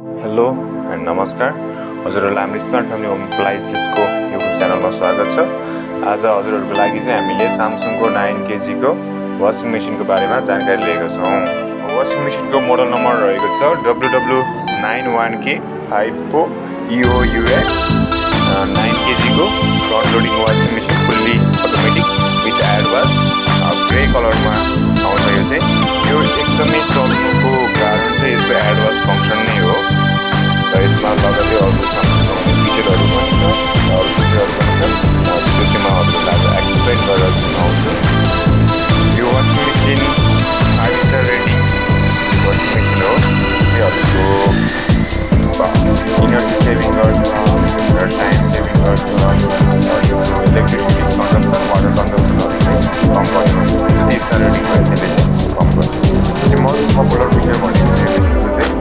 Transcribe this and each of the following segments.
Hello and नमस्कार हजुरहरूलाई हाम्रो स्मार्ट फ्यामिली होम एप्लायन्सेसको युट्युब च्यानलमा स्वागत छ। आज हजुरहरूको लागि चाहिँ हामीले स्यामसङको 9 kgको वासिङ मेसिनको बारेमा जानकारी लिएका छौँ। वासिङ मेसिनको मोडल नम्बर रहेको छ WW91K54EOUX 9 kgको front loading washing machine fully automatic with add wash grey कलरमा आउँछ। यो चाहिँ यो एकदमै चल्नुको कारण चाहिँ यसको एड वास फङ्सन नै हो र यसमा लगतै अरू फिचरहरू पनि छ अरू फिचरहरू पनि छ त्यो चाहिँ म हजुरहरूलाई आज एक्सप्लेन गरेर सुनाउँछु। यो washing machine 5 star rating washing machine हो। चाहिँ हजुरको इनर्जी सेभिङ गर्छ र टाइम सेभिङ गर्छ र इलेक्ट्रिसिटी कन्जम्सन वाटर कन्जम्सनहरू चाहिँ कम गर्छ। 3 स्टार रेटिङ भयो त्यसले चाहिँ कम गर्छ। त्यसपछि मोस्ट पपुलर फिचर भनेको चाहिँ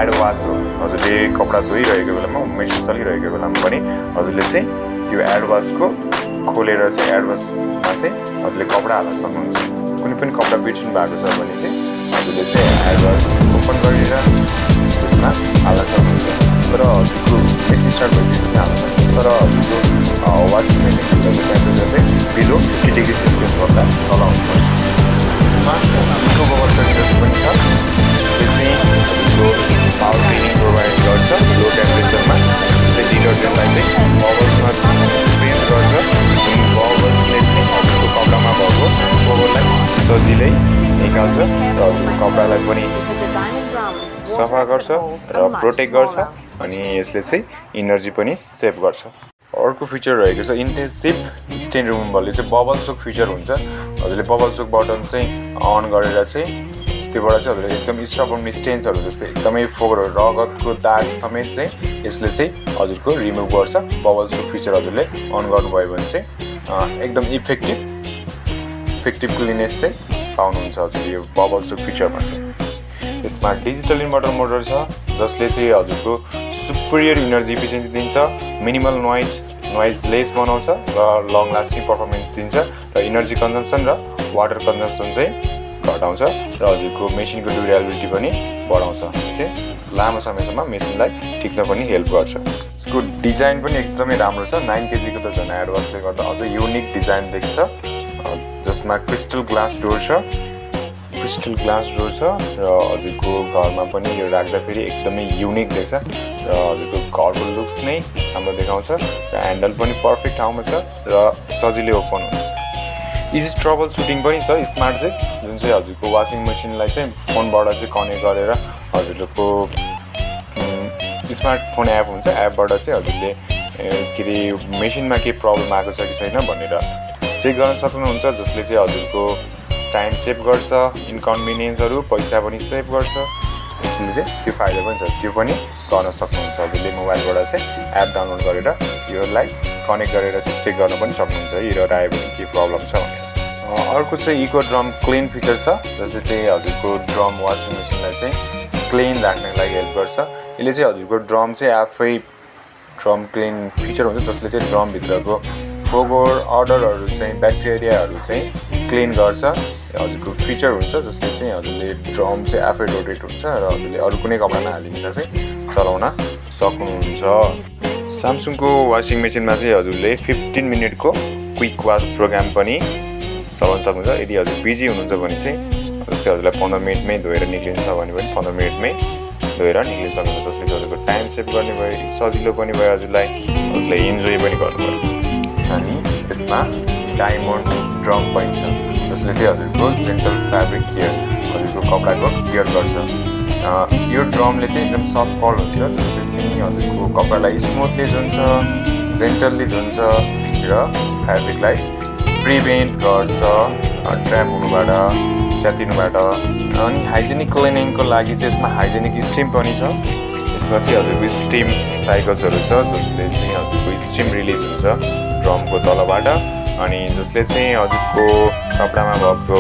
एड वास हो। हजुरले कपडा धोइरहेको बेलामा मेसिन चलिरहेको बेलामा पनि हजुरले चाहिँ त्यो एड वासको खोलेर चाहिँ एड वासमा चाहिँ हजुरले कपडा हाल्न सक्नुहुन्छ। कुनै पनि कपडा बिर्सिनु भएको छ भने चाहिँ हजुरले चाहिँ एड वास ओपन गरेर त्यसमा हाल्न सक्नुहुन्छ। तर हजुरको मेसिन स्टार्ट भइसकेपछि हाल्न सक्नुहुन्छ। तर हजुरको वासिङ मेसिनको टेम्परेचर चाहिँ बिलो 50 डिग्री सेल्सियस भन्दा चलाउनु पर्छ। त्यसमा इको बबल फिल्टर पनि छ। त्यसले चाहिँ हजुरको पावर क्लिनिङ प्रोभाइड गर्छ। लो टेम्परेचरमा चाहिँ डिटर्जेन्टलाई चाहिँ बबल्समा चेन्ज गर्छ। बबल्सले चाहिँ हजुरको कपडामा भएको बबललाई सजिलै निकाल्छ र हजुरको कपडालाई पनि सफा गर्छ र प्रोटेक्ट गर्छ अनि यसले चाहिँ इनर्जी पनि सेभ गर्छ। अर्को फिचर रहेको छ इन्टेन्सिभ स्टेन रिमुभलले चाहिँ बबल सोक फिचर हुन्छ। हजुरले बबल सोक बटन चाहिँ अन गरेर चाहिँ त्योबाट चाहिँ हजुरले एकदम स्टबर्न स्टेन्सहरू जस्तै एकदमै फोहोरहरू रगतको दाग समेत चाहिँ यसले चाहिँ हजुरको रिमुभ गर्छ। बबल सोक फिचर हजुरले अन गर्नुभयो भने चाहिँ एकदम इफेक्टिभ क्लिनेस चाहिँ पाउनुहुन्छ हजुरले यो बबल सोक फिचरमा चाहिँ। यसमा डिजिटल इन्भर्टर मोटर छ जसले चाहिँ हजुरको सुपिरियर इनर्जी इफिसियन्सी दिन्छ, मिनिमल नोइज लेस बनाउँछ र लङ लास्टिङ पर्फर्मेन्स दिन्छ र इनर्जी कन्जम्सन र वाटर कन्जम्सन चाहिँ घटाउँछ र हजुरको मेसिनको ड्युरेबिलिटी पनि बढाउँछ। चाहिँ लामो समयसम्म मेसिनलाई टिक्न पनि हेल्प गर्छ। यसको डिजाइन पनि एकदमै राम्रो छ। 9 kgको त झन् एड वासले गर्दा अझै युनिक डिजाइन देख्छ जसमा क्रिस्टल ग्लास डोर छ र हजुरको घरमा पनि यो राख्दाखेरि एकदमै युनिक देख्छ र हजुरको घरको लुक्स नै राम्रो देखाउँछ र ह्यान्डल पनि पर्फेक्ट ठाउँमा छ र सजिलै ओपन हुन्छ। इजी ट्रबल सुटिङ पनि छ स्मार्ट चाहिँ जुन चाहिँ हजुरको वासिङ मेसिनलाई चाहिँ फोनबाट चाहिँ कनेक्ट गरेर हजुरको स्मार्टफोन एप हुन्छ एपबाट चाहिँ हजुरले के अरे मेसिनमा केही प्रब्लम आएको छ कि छैन भनेर चेक गर्न सक्नुहुन्छ जसले चाहिँ हजुरको टाइम सेभ गर्छ, इन्कन्भिनियन्सहरू पैसा पनि सेभ गर्छ। यसले चाहिँ त्यो फाइदा पनि छ त्यो पनि गर्न सक्नुहुन्छ। हजुरले मोबाइलबाट चाहिँ एप डाउनलोड गरेर योलाई कनेक्ट गरेर चाहिँ चेक गर्न पनि सक्नुहुन्छ एरर आयो भने के प्रब्लम छ भनेर। अर्को चाहिँ इको ड्रम क्लिन फिचर छ जसले चाहिँ हजुरको ड्रम वासिङ मेसिनलाई चाहिँ क्लिन राख्नको लागि हेल्प गर्छ। यसले चाहिँ हजुरको ड्रम चाहिँ आफै ड्रम क्लिन फिचर हुन्छ जसले चाहिँ ड्रमभित्रको फोहोर अडरहरू चाहिँ ब्याक्टेरियाहरू चाहिँ क्लिन गर्छ। हजुरको फिचर हुन्छ जसले चाहिँ हजुरले ड्रम चाहिँ आफै रोटेट हुन्छ र हजुरले अरू कुनै कपडामा हालिदिएर चाहिँ चलाउन सक्नुहुन्छ। स्यामसङको वासिङ मेसिनमा चाहिँ हजुरले 15 मिनटको क्विक वास प्रोग्राम पनि चलाउन सक्नुहुन्छ। यदि हजुर बिजी हुनुहुन्छ भने चाहिँ जस्तै हजुरलाई 15 मिनटमै धोएर निक्लिन्छ भने पनि 15 मिनटमै धोएर निक्लिन सक्नुहुन्छ जसले हजुरको टाइम सेभ गर्ने भयो, सजिलो पनि भयो, हजुरले इन्जोय पनि गर्नुभयो। अनि यसमा डायमन्ड ड्रम पनि छ जसले चाहिँ हजुरको जेन्टल फ्याब्रिक केयर हजुरको कपडाको केयर गर्छ। यो ड्रमले चाहिँ एकदम सफ्ट फल हुन्छ जसले चाहिँ हजुरको कपडालाई स्मुथली धुन्छ, जेन्टल्ली धुन्छ र फ्याब्रिकलाई प्रिभेन्ट गर्छ ट्र्याप हुनुबाट, च्यातिनुबाट। अनि हाइजेनिक क्लिनिङको लागि चाहिँ यसमा हाइजेनिक स्टिम पनि छ। यसमा चाहिँ हजुरको स्टिम साइकल्सहरू छ जसले चाहिँ हजुरको स्टिम रिलिज हुन्छ ड्रमको तलबाट अनि जसले चाहिँ हजुरको कपडामा भएको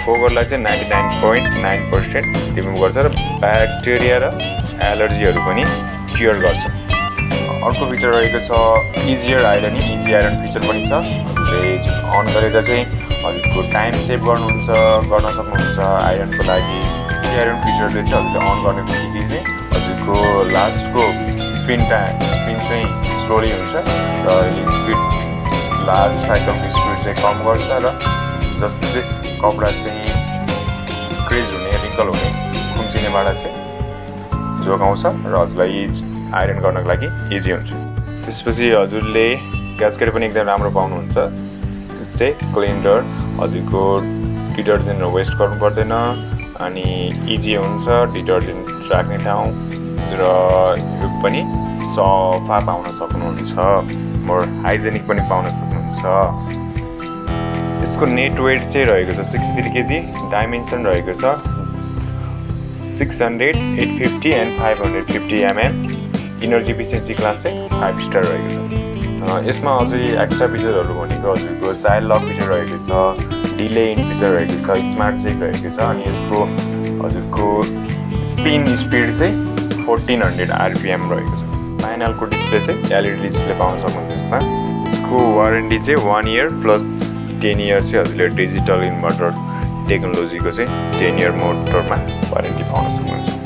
फोहोरलाई चाहिँ 99.9% रिमुभ गर्छ र ब्याक्टेरिया र एलर्जीहरू पनि क्योर गर्छ। अर्को फिचर रहेको छ इजी आइरन फिचर पनि छ। हजुरले अन गरेर चाहिँ हजुरको टाइम सेभ गर्न सक्नुहुन्छ आइरनको लागि। इजी आइरन फिचरले चाहिँ हजुरले अन गर्ने बित्तिकै चाहिँ हजुरको लास्टको स्पिन चाहिँ स्लोली हुन्छ र यो स्पिड लास्ट साइकलको स्पिड चाहिँ कम गर्छ र जसले चाहिँ कपडा चाहिँ क्रिज हुने रिङ्कल हुने खुम्चिनेबाट चाहिँ जोगाउँछ र हजुरलाई आइरन गर्नको लागि इजी हुन्छ। त्यसपछि हजुरले ग्यास्केट पनि एकदम राम्रो पाउनुहुन्छ। त्यस्तै क्लिनर हजुरको डिटर्जेन्टहरू वेस्ट गर्नु पर्दैन अनि इजी हुन्छ डिटर्जेन्ट राख्ने ठाउँ र यो पनि सफा पाउन सक्नुहुन्छ, मोर हाइजेनिक पनि पाउन सक्नुहुन्छ। यसको नेट वेट चाहिँ रहेको छ 63 kg, डाइमेन्सन रहेको छ 600, 850 and 550 mm, energy efficiency class चाहिँ 5 स्टार रहेको छ। यसमा अझै एक्स्ट्रा फिचरहरू भनेको हजुरको चाइल्ड लक फिचर रहेको छ, डिले इन फिचर रहेको छ, स्मार्ट चेक रहेको छ अनि यसको हजुरको स्पिन स्पिड चाहिँ 1400 RPM रहेको छ। फाइनलको डिस्प्ले चाहिँ एलइडी डिस्प्ले पाउन सक्नुहुन्छ यसमा। यसको वारेन्टी चाहिँ 1 इयर प्लस 10 इयर चाहिँ हजुरले डिजिटल इन्भर्टर टेक्नोलोजीको चाहिँ 10 इयर मोटरमा वारेन्टी पाउन सक्नुहुन्छ।